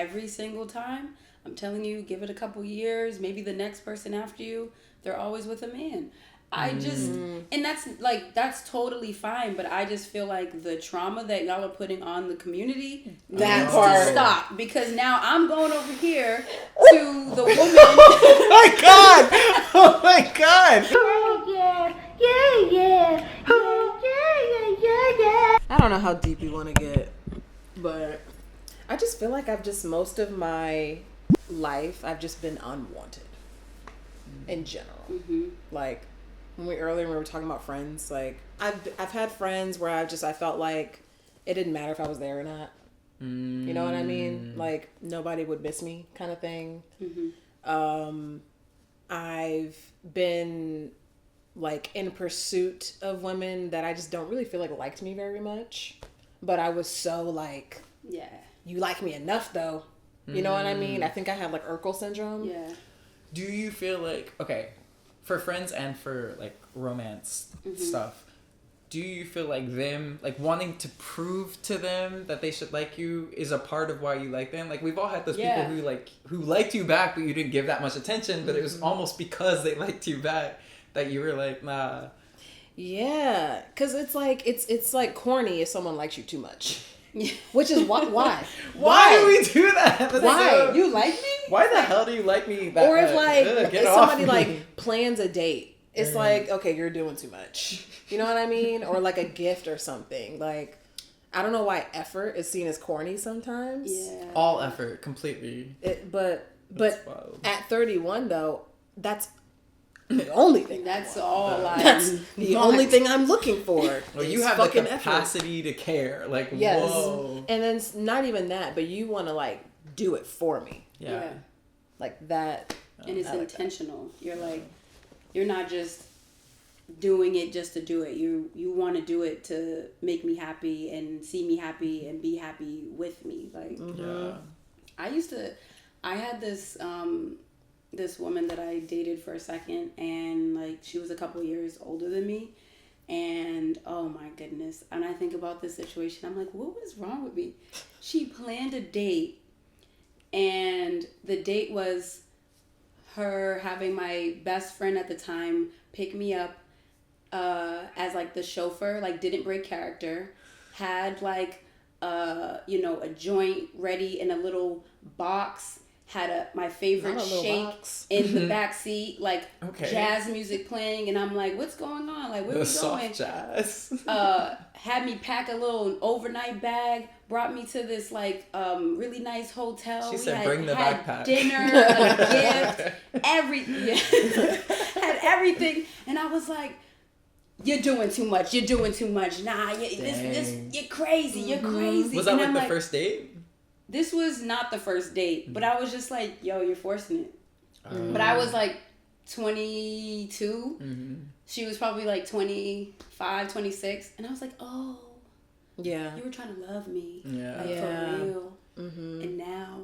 every single time. I'm telling you, give it a couple years, maybe the next person after you, they're always with a man. And that's totally fine, but I just feel like the trauma that y'all are putting on the community needs to stop, because now I'm going over here to the woman. Oh my god! Oh my god! I don't know how deep you want to get, but I just feel like most of my life, I've just been unwanted in general. Like, when we were talking about friends, like I've had friends where I felt like it didn't matter if I was there or not. You know what I mean? Like, nobody would miss me, kind of thing. I've been like in pursuit of women that I just don't really feel like liked me very much, but I was so like, yeah, you like me enough though. You know what I mean? I think I had like Urkel syndrome. Yeah. Do you feel like, okay, for friends and for like romance stuff, do you feel like them, like wanting to prove to them that they should like you is a part of why you like them? Like, we've all had those people who liked you back, but you didn't give that much attention, but it was almost because they liked you back that you were like, nah. Yeah, because it's like corny if someone likes you too much. Which is why? Why do we do that? Why? You like me? Why the hell do you like me that Or if much? If somebody like plans a date, it's like, okay, you're doing too much. You know what I mean? Or like a gift or something. Like, I don't know why effort is seen as corny sometimes. Yeah. All effort, completely. But at 31 though, that's the only thing. That's all. That's the only thing I'm looking for. Well, you have the capacity to care. Like, yes. Whoa. And then it's not even that, but you want to like do it for me. Yeah. Like that. And it's intentional. You're like, you're not just doing it just to do it. You want to do it to make me happy and see me happy and be happy with me. Like, I had this this woman that I dated for a second, and like, she was a couple years older than me, and oh my goodness, and I think about this situation, I'm like, what was wrong with me? She planned a date, and the date was her having my best friend at the time pick me up as like the chauffeur, like didn't break character, had like a joint ready in a little box, had my favorite shake in the back seat, like jazz music playing, and I'm like, what's going on? Like, where we going? Soft jazz. Had me pack a little overnight bag, brought me to this like really nice hotel. She said, bring the backpack. Dinner, a gift, had everything, and I was like, you're doing too much. You're doing too much. Nah, you're crazy. You're crazy. Was that like the first date? This was not the first date, but I was just like, yo, you're forcing it. But I was like 22. She was probably like 25, 26. And I was like, oh, yeah, you were trying to love me. Yeah. Like, for real. And now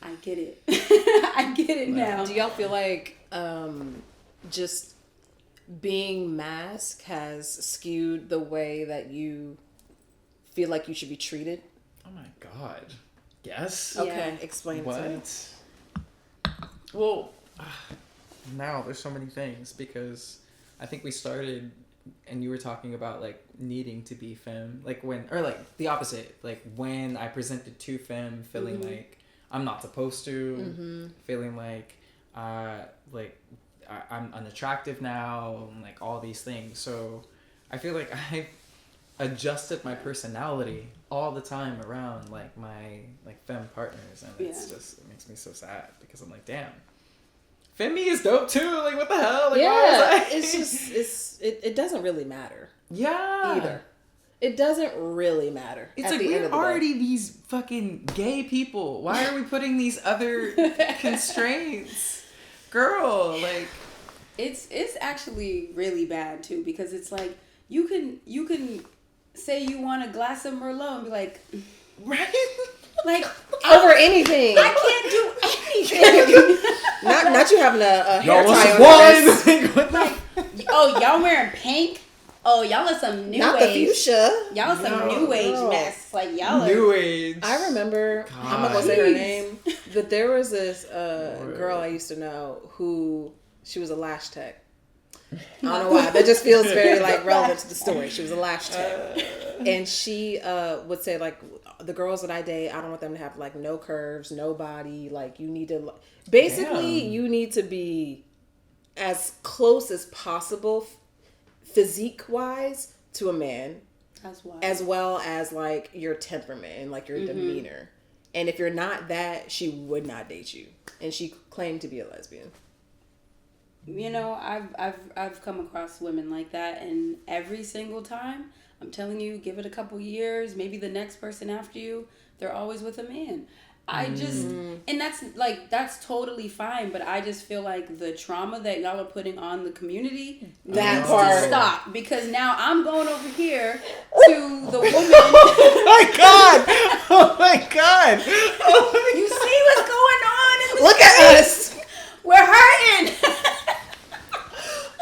I get it. I get it now. Do y'all feel like just being masc has skewed the way that you feel like you should be treated? Oh my god. Yes? Okay, explain it to me. Well, now there's so many things, because I think we started and you were talking about like needing to be femme, like the opposite, like when I presented to femme, feeling like I'm not supposed to, feeling like I'm unattractive now, and like all these things. So I feel like I adjusted my personality all the time around like my like femme partners, and it makes me so sad, because I'm like, damn, femme is dope too. Like, what the hell? Like, it's just it doesn't really matter. Yeah. Either. It doesn't really matter. It's like, we're already these fucking gay people. Why are we putting these other constraints? Girl, like, it's actually really bad too, because it's like you can say you want a glass of Merlot and be like, right? Like, over anything. I can't do anything. not you having a hair tie on your wrist. Like, oh, y'all wearing pink? Oh, y'all are some new Not age. the fuchsia. Y'all are some new age girl. masks. Like y'all are New age. I remember, I'm not gonna say her name, but there was this girl I used to know who, she was a lash tech. I don't know why. That just feels very like relevant to the story. She was a lash tech. And she would say like, the girls that I date, I don't want them to have like no curves, no body. Like you need to, basically you need to be as close as possible physique wise to a man. As well as like your temperament and like your demeanor. And if you're not that, she would not date you. And she claimed to be a lesbian. You know, I've come across women like that, and every single time, I'm telling you, give it a couple years, maybe the next person after you, they're always with a man. I just, and that's totally fine, but I just feel like the trauma that y'all are putting on the community needs to stop, because now I'm going over here to the woman. Oh my god! Oh my god! You see what's going on in the Look at us! We're hurting!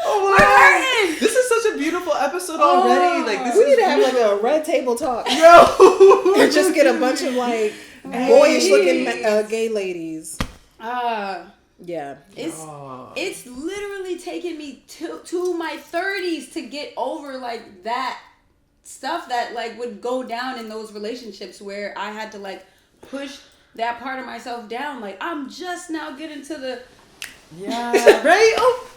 Oh We're hurting! This is such a beautiful episode already. Like this we need to have like a red table talk. Yo! And just get a bunch of like boyish looking gay ladies. Yeah. It's literally taken me to my 30s to get over like that stuff that like would go down in those relationships where I had to like push that part of myself down. Like I'm just now getting to the right? Oh.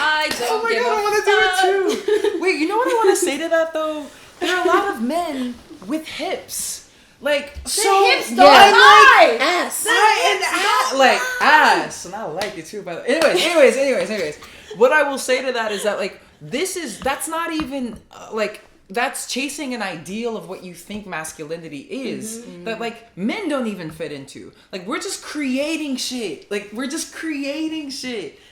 I don't Oh my god, I want to do it too. Wait, you know what I want to say to that though? There are a lot of men with hips. Like, the so hips don't lie. Like ass. Like ass. And I like it too, by the way. Anyways. What I will say to that is that like that's not even like that's chasing an ideal of what you think masculinity is that like men don't even fit into. Like we're just creating shit.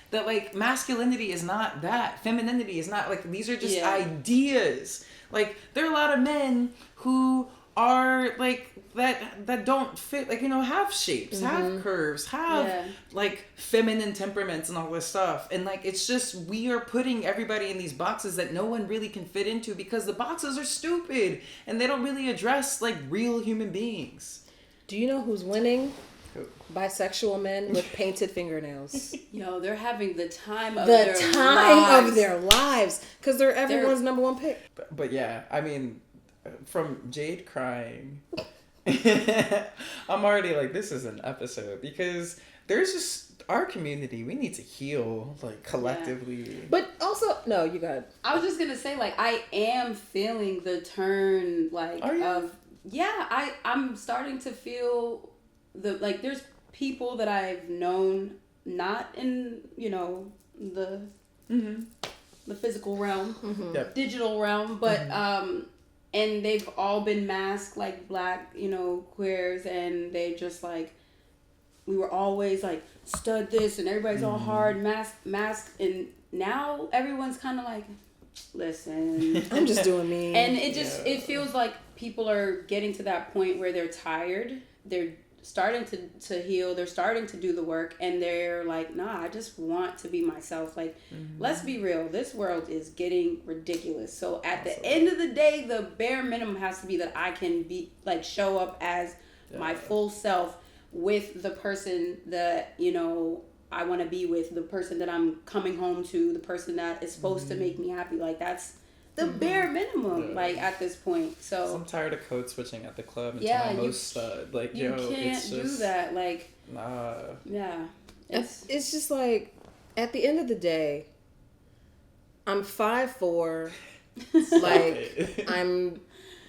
That like masculinity is not that. Femininity is not like, these are just ideas. Like there are a lot of men who are like that don't fit, like, you know, have shapes, have curves, have like feminine temperaments and all this stuff. And like it's just, we are putting everybody in these boxes that no one really can fit into because the boxes are stupid and they don't really address like real human beings. Do you know who's winning? Bisexual men with painted fingernails. Yo, they're having the time of their lives because they're everyone's number one pick. But yeah, I mean, from Jade crying, I'm already like, this is an episode because there's just our community. We need to heal like collectively. Yeah. But also, no, you got it. I was just gonna say, like, I am feeling the turn, like, I'm starting to feel like there's people that I've known not in, you know, the physical realm, digital realm, but and they've all been masked, like black, you know, queers, and they just like, we were always like stud this and everybody's all hard mask, and now everyone's kind of like, listen, I'm just doing me. And it just it feels like people are getting to that point where they're tired, they're starting to heal, they're starting to do the work, and they're like, nah, I just want to be myself. Like, let's be real, this world is getting ridiculous. So at the end of the day, the bare minimum has to be that I can be like, show up as my full self with the person that, you know, I want to be with, the person that I'm coming home to, the person that is supposed to make me happy. Like, that's the bare minimum, like, at this point. So I'm tired of code switching at the club into my most stud. Like, you can't it's just, do that. Like, nah. Yeah. It's just like, at the end of the day, I'm 5'4". Like,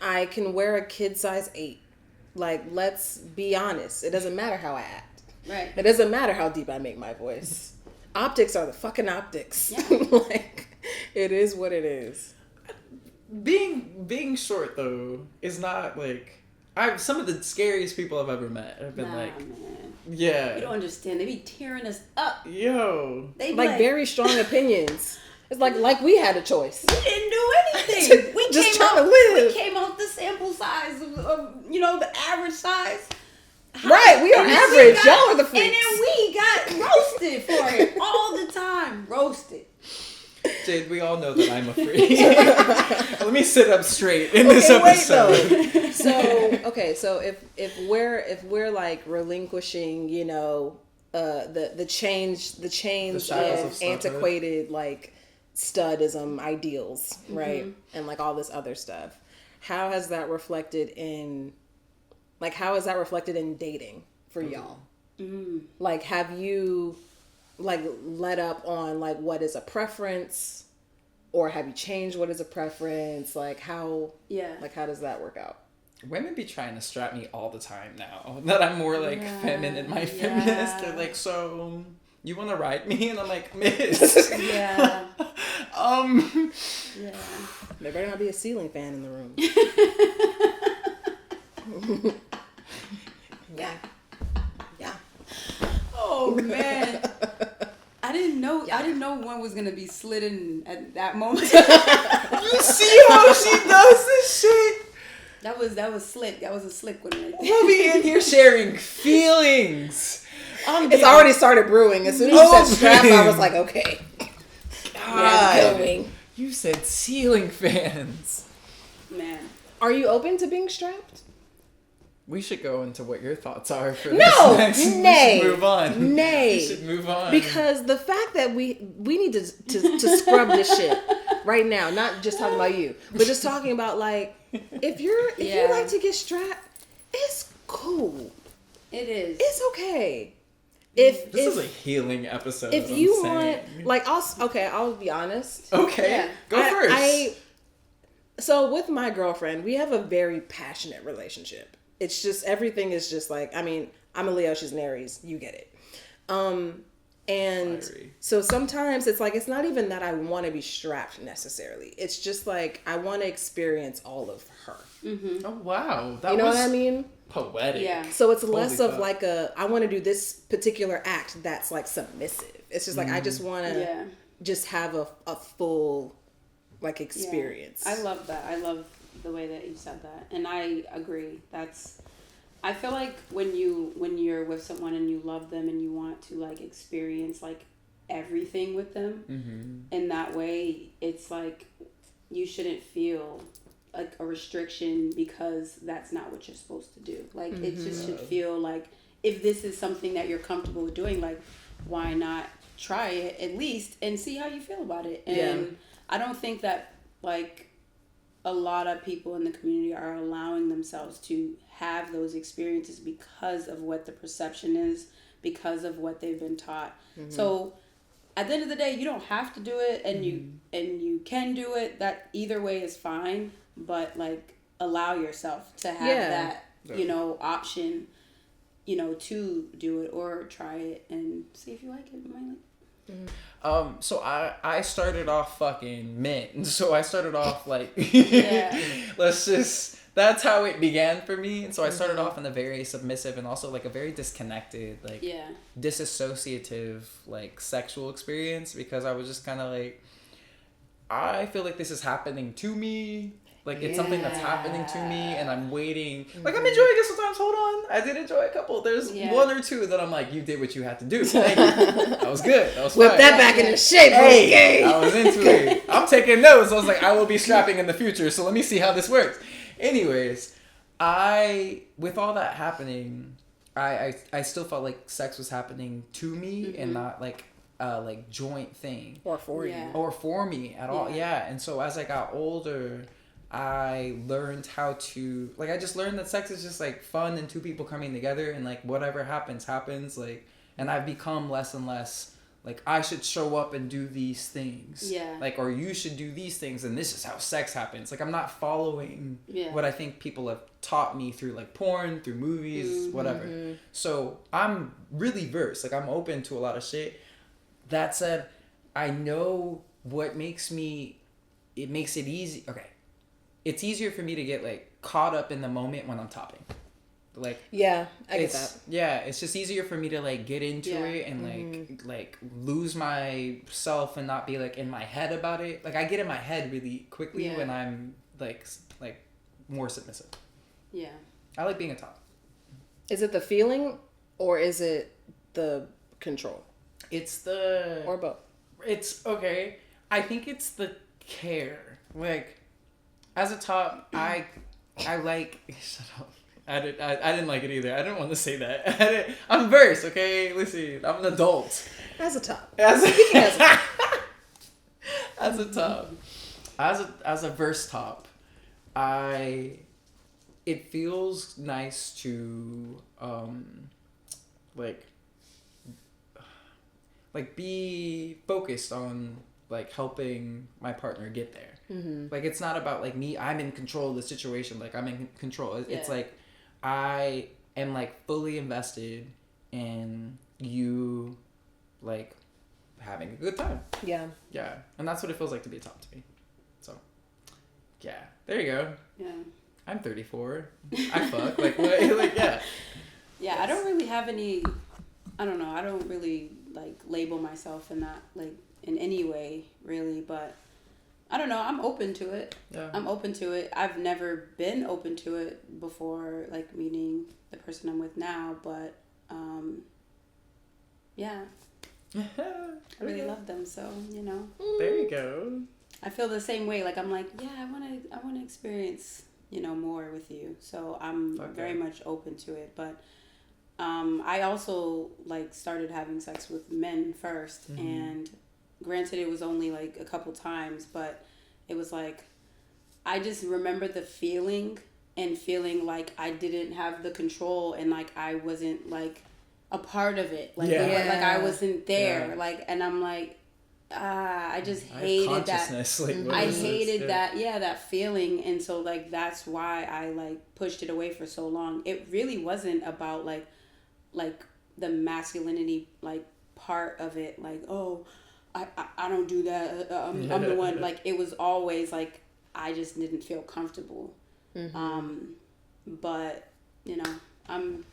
I can wear a kid size 8. Like, let's be honest. It doesn't matter how I act. Right. It doesn't matter how deep I make my voice. Optics are the fucking optics. Yeah. Like, it is what it is. Being short though is not like, some of the scariest people I've ever met have been man. Yeah, you don't understand, they be tearing us up. Yo, they like very strong opinions. It's like we had a choice. We didn't do anything. We just trying to live. We came out the sample size of you know, the average size. Right, we are average. Y'all are the freaks. And then we got roasted for it all the time. Roasted. Jade, we all know that I'm a freak. Let me sit up straight in this episode. Wait, so if we're like relinquishing, you know, the chains of antiquated like studism ideals, right? And like all this other stuff. How has that reflected in dating for y'all? Like, have you like let up on like what is a preference, or have you changed what is a preference? Like how does that work out? Women be trying to strap me all the time now that I'm more like feminine, my feminist. They're like, so you want to ride me? And I'm like, miss. Yeah. There better not be a ceiling fan in the room. Yeah. Oh man. I didn't know one was gonna be slid in at that moment. You see how she does this shit? That was slick. That was a slick one right there. We'll be in here sharing feelings. It's already started brewing. As soon as you said strap, I was like, okay. God. You said ceiling fans. Man. Are you open to being strapped? We should go into what your thoughts are for No, this next. nay, We should move on. nay. We should move on. Because the fact that we need to scrub this shit right now, not just talking about you, but just talking about like, if you like to get strapped, it's cool. It is. It's okay. This is a healing episode. If you want, like, I'll be honest. Okay, Yeah. go first. So with my girlfriend, we have a very passionate relationship. It's just, everything is just like, I mean, I'm a Leo, she's an Aries, you get it. And Fiery. so sometimes it's like, it's not even that I want to be strapped necessarily. It's just like, I want to experience all of her. Mm-hmm. Oh, wow. You know what I mean? Poetic. Yeah. So it's less of like I want to do this particular act that's like submissive. It's just like, I just want to just have a full like experience. Yeah. I love that. I love the way that you said that, and I agree. I feel like when you're with someone and you love them and you want to like experience like everything with them in that way, it's like you shouldn't feel like a restriction because that's not what you're supposed to do. Like it just should feel like, if this is something that you're comfortable with doing, like why not try it at least and see how you feel about it. And I don't think that like a lot of people in the community are allowing themselves to have those experiences because of what the perception is, because of what they've been taught. So at the end of the day, you don't have to do it, and you can do it. That either way is fine, but like allow yourself to have that, you know, option, you know, to do it or try it and see if you like it. You might like it. So I started off fucking mint. So I started off like, that's how it began for me. And so I started off in a very submissive and also like a very disconnected, like disassociative, like sexual experience, because I was just kind of like, I feel like this is happening to me. Like, it's something that's happening to me, and I'm waiting. Like, I'm enjoying it sometimes. Hold on. I did enjoy a couple. There's one or two that I'm like, you did what you had to do. Thank you. That was good. That was Whip fine. that back into shape. Hey, I was into it. I'm taking notes. I was like, I will be strapping in the future, so let me see how this works. Anyways, with all that happening, I still felt like sex was happening to me and not like joint thing. Or for you. Or for me at all. Yeah. And so as I got older, I learned how to, like, I just learned that sex is just like fun and two people coming together, and like whatever happens, like, and I've become less and less like, I should show up and do these things. Like, or you should do these things, and this is how sex happens. Like, I'm not following what I think people have taught me through like porn, through movies, whatever. So I'm really versed. Like, I'm open to a lot of shit. That said, I know what makes it easy. Okay. It's easier for me to get like caught up in the moment when I'm topping. Like, I get that. Yeah, it's just easier for me to like get into it and like lose myself and not be like in my head about it. Like, I get in my head really quickly when I'm like more submissive. Yeah. I like being a top. Is it the feeling or is it the control? It's the... Or both. It's okay. I think it's the care. Like, as a top, I like. Shut up. I didn't like it either. I didn't want to say that. I'm verse, okay? Listen, I'm an adult. As a top. As a top. As a verse top, it feels nice to like be focused on like helping my partner get there. Mm-hmm. Like, it's not about like me, I'm in control of the situation, like I'm in control. It's like I am like fully invested in you like having a good time. Yeah. And that's what it feels like to be a top to me. So yeah, there you go. Yeah, I'm 34. I fuck. Like, what? Like, yeah. Yeah, yes. I don't really have any, I don't know, I don't really like label myself in that, like in any way really, but I don't know, I'm open to it. Yeah. I'm open to it. I've never been open to it before, like meeting the person I'm with now, but yeah. I really love them, so, you know. There you go. I feel the same way. Like, I'm like, yeah, I want to experience, you know, more with you. So I'm very much open to it. But I also like started having sex with men first, mm-hmm. and granted, it was only like a couple times, but it was like I just remember the feeling like I didn't have the control, and like I wasn't like a part of it, like like I wasn't there, like, and I'm like. I just hated that. Like, I hated that feeling, and so like that's why I like pushed it away for so long. It really wasn't about like the masculinity like part of it. Like, oh, I don't do that. I'm the one. Like, it was always like I just didn't feel comfortable. Mm-hmm. But you know, I'm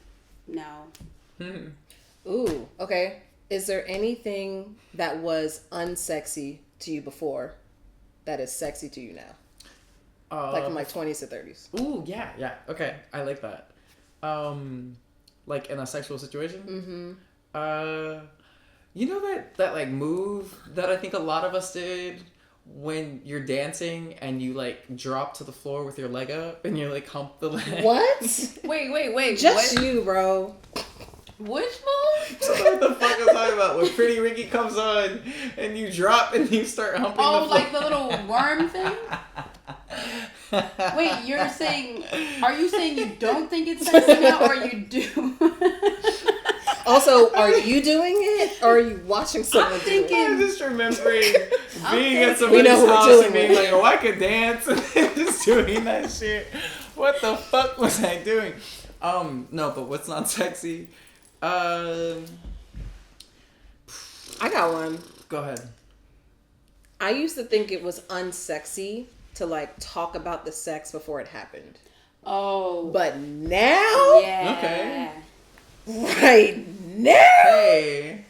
now. Ooh, okay. Is there anything that was unsexy to you before that is sexy to you now? Like from like 20s to 30s. Ooh, yeah. Okay, I like that. Like in a sexual situation? Mm-hmm. You know that like move that I think a lot of us did when you're dancing and you like drop to the floor with your leg up and you like hump the leg? What? Wait. Just what? You, bro. Which move? What the fuck I'm talking about? When Pretty Ricky comes on and you drop and you start humping the floor. Oh, like the little worm thing? Wait, are you saying you don't think it's sexy now, or you do? Also, are you doing it, or are you watching someone do it? I'm just remembering being at somebody's house and being like, oh, I could dance, and just doing that shit. What the fuck was I doing? No, but what's not sexy? I got one. Go ahead. I used to think it was unsexy to like talk about the sex before it happened. Oh. But now? Yeah. Okay. Right now? Hey.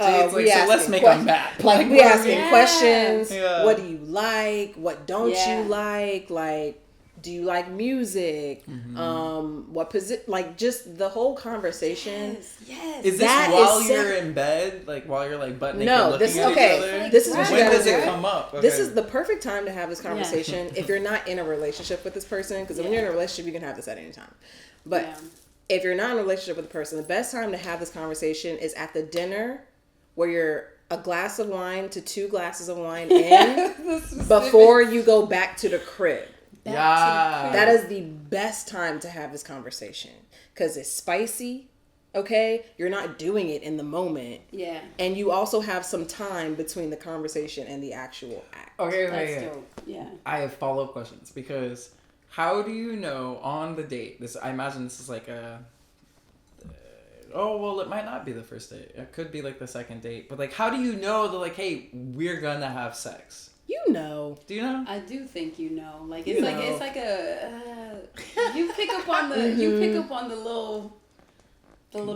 Jade's like, so let's make them back. Like, we asking questions. Yeah. What do you like? What don't you like? Like, do you like music? Mm-hmm. What position? Like, just the whole conversation. Yes. Is this while you're in bed? Like, while you're like butt naked looking at each other? This is what when does it come up? Okay. This is the perfect time to have this conversation if you're not in a relationship with this person. Because when you're in a relationship, you can have this at any time. But if you're not in a relationship with a person, the best time to have this conversation is at the dinner where you're a glass of wine to 2 glasses of wine in before you go back to the crib. That is the best time to have this conversation because it's spicy. Okay, you're not doing it in the moment. Yeah, and you also have some time between the conversation and the actual act. Okay, that's dope. Yeah, I have follow-up questions because how do you know on the date? I imagine this is like a. It might not be the first date. It could be like the second date. But like, how do you know that like, hey, we're gonna have sex? You know. Do you know? I do think you know. Like it's like a you pick up on the little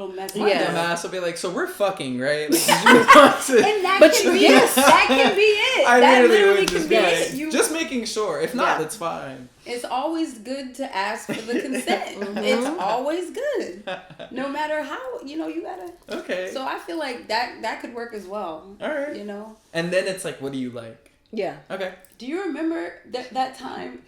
message. My dumb ass will be like, so we're fucking, right? Like, did you want to? And that can be it. That can be it. I literally can be it. Just making sure. If not, that's fine. It's always good to ask for the consent. It's always good. No matter how, you gotta. Okay. So I feel like that could work as well. All right. You know? And then it's like, what do you like? Yeah. Okay. Do you remember that time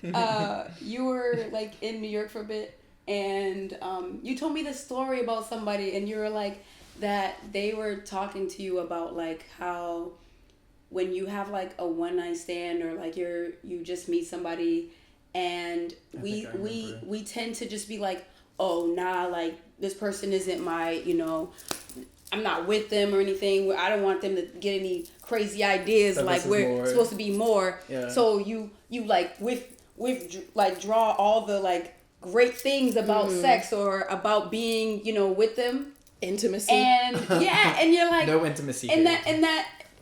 you were like in New York for a bit, and you told me this story about somebody, and you were like that they were talking to you about like how when you have like a one night stand or like you just meet somebody, and we tend to just be like, oh nah, like this person isn't my, you know, I'm not with them or anything. I don't want them to get any crazy ideas. That like we're more. supposed to be more. Yeah. So you like with like draw all the like great things about sex or about being, you know, with them. Intimacy. And yeah, and you're like no intimacy.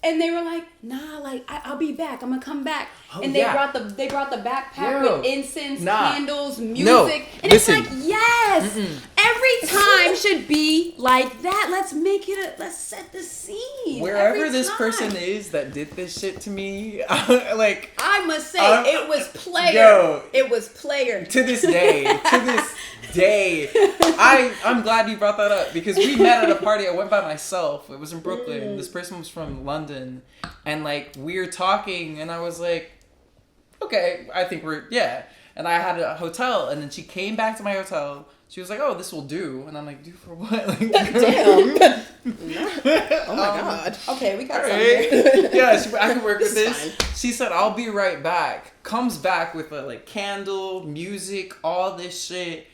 And they were like, nah, like I'll be back. I'm gonna come back. Oh, and they brought the backpack with incense, candles, music. No, and listen. it's like, yes, every time should be like that. Let's set the scene. Wherever this person is that did this shit to me, like I must say, it was player. Yo, it was player. To this day, I'm glad you brought that up because we met at a party. I went by myself. It was in Brooklyn. This person was from London, and like we were talking, and I was like, okay, I think and I had a hotel, and then she came back to my hotel. She was like, oh, this will do. And I'm like, do for what? Like, damn. Oh my God. Okay, we got something. Yeah, I can work with this. Fine. She said, I'll be right back. Comes back with a like candle, music, all this shit.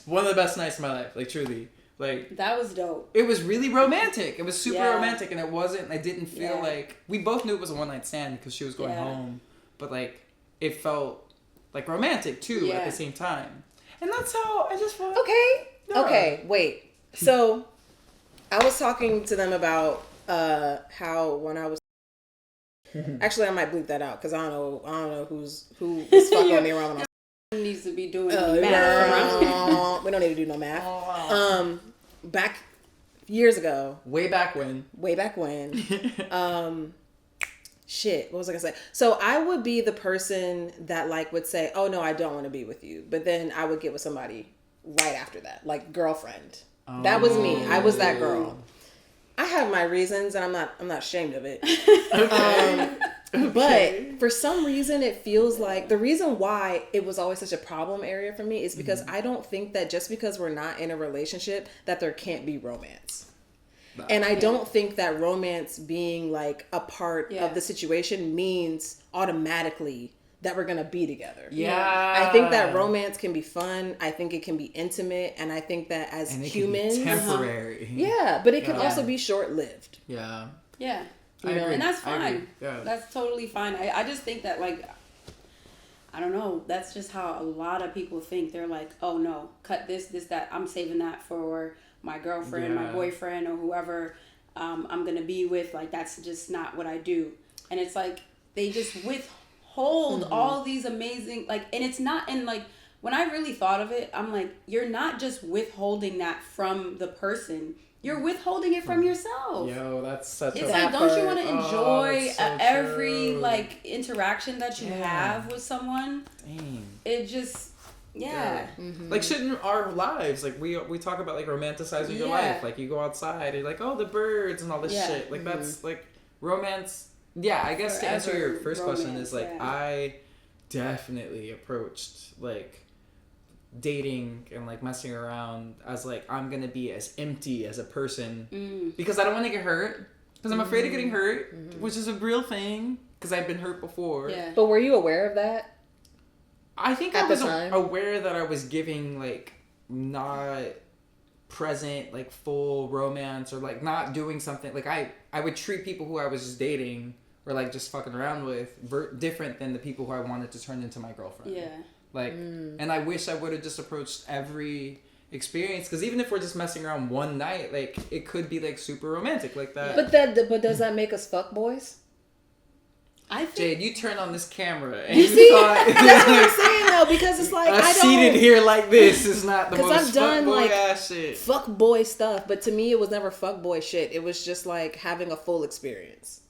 One of the best nights of my life. Like truly. Like that was dope. It was really romantic. It was super romantic, and I didn't feel like, we both knew it was a one night stand because she was going home. But like it felt like romantic too at the same time. And that's how I just felt. Okay. Yeah. Okay, wait. So I was talking to them about how when I was actually I might bleep that out because I don't know who was fucking me around when I was needs to be doing math. We don't need to do no math. Back years ago. Way back when. Shit, what was I gonna say? So I would be the person that like would say, oh no, I don't want to be with you. But then I would get with somebody right after that. Like girlfriend. Oh. That was me. I was that girl. I have my reasons and I'm not ashamed of it. Okay. But for some reason it feels like the reason why it was always such a problem area for me is because I don't think that just because we're not in a relationship that there can't be romance. And I don't think that romance being like a part of the situation means automatically that we're going to be together. Yeah. I think that romance can be fun. I think it can be intimate. And I think that as humans. Can be temporary. Yeah, but it can also be short-lived. Yeah. Yeah. You know? And that's fine. Yeah. That's totally fine. I just think that like, I don't know. That's just how a lot of people think. They're like, oh no, cut this, that. I'm saving that for my girlfriend, my boyfriend, or whoever I'm going to be with. Like, that's just not what I do. And it's like, they just withhold all these amazing, like, and it's not in like, when I really thought of it, I'm like, you're not just withholding that from the person. You're withholding it from yourself. Yo, that's such It's like, don't you want to enjoy every, like, interaction that you have with someone? Dang. It just... Yeah. Mm-hmm. Like, shouldn't our lives, like, we talk about, like, romanticizing your life. Like, you go outside, you're like, oh, the birds and all this shit. Like, that's, like, romance. Yeah, I guess to answer your first question is, like, I definitely approached, like, dating and, like, messing around as, like, I'm gonna be as empty as a person. Because I don't want to get hurt. Because I'm afraid of getting hurt, which is a real thing. Because I've been hurt before. Yeah. But were you aware of that? I think I was aware that I was giving, like, not present, like, full romance or, like, not doing something. Like, I would treat people who I was just dating or, like, just fucking around with different than the people who I wanted to turn into my girlfriend. Yeah. Like, and I wish I would have just approached every experience. Because even if we're just messing around one night, like, it could be, like, super romantic like that. But does that make us fuckboys? I think... Jade, you turn on this camera and you see, that's what I'm saying though, because it's like I don't seated here like this is not the most I've done like ass shit. Fuck boy stuff, but to me it was never fuck boy shit. It was just like having a full experience.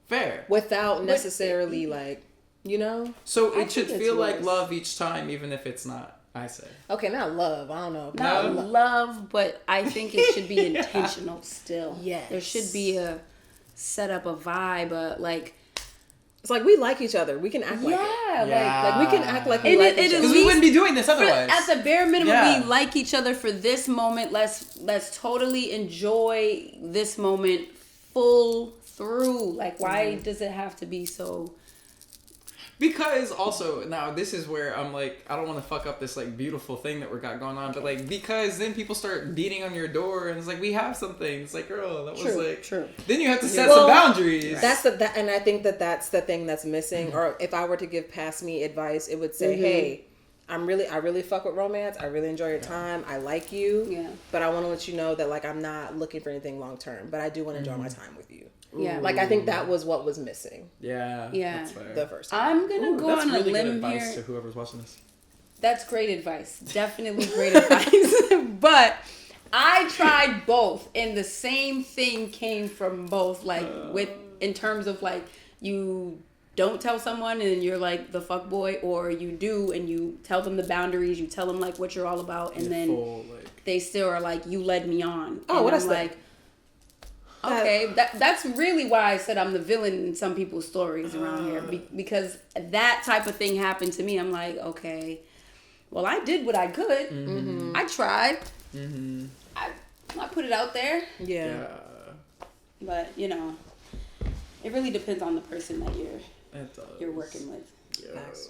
Fair. Without necessarily like, you know. So it should feel like love each time, even if it's not. I say. Okay, not love. I don't know. Not love, but I think it should be intentional still. Yes. There should be a set up, a vibe, like. It's like we like each other. We can act like it. Yeah. Like we can act like we And like it each is- other. Because we wouldn't be doing this otherwise. At the bare minimum, Yeah. we like each other for this moment. Let's totally enjoy this moment full through. Like, why does it have to be so? Because also, now this is where I'm like, I don't want to fuck up this like beautiful thing that we got going on, but like, because then people start beating on your door and it's like, we have something. It's like, girl, that was like, True. Then you have to set Well, some boundaries. That's and I think that's the thing that's missing. Or if I were to give past me advice, it would say, hey, I really fuck with romance. I really enjoy your time. I like you. Yeah. But I want to let you know that like I'm not looking for anything long term, but I do want to enjoy my time with you. Yeah. Like I think that was what was missing Yeah. Yeah. That's fair. the first time. I'm gonna go That's on really a good limb advice here. to whoever's watching this. That's great advice. Definitely great advice. But I tried both, and the same thing came from both. Like with in terms of like you don't tell someone and you're like the fuck boy, or you do and you tell them the boundaries. You tell them like what you're all about, and then Full, like, they still are like, you led me on. Oh, and what I'm is like, okay, that's really why I said I'm the villain in some people's stories around here, because that type of thing happened to me. I'm like, okay, well, I did what I could. Mm-hmm. I tried. I put it out there. Yeah. But you know, it really depends on the person that It does. you're working with. Yeah. Facts.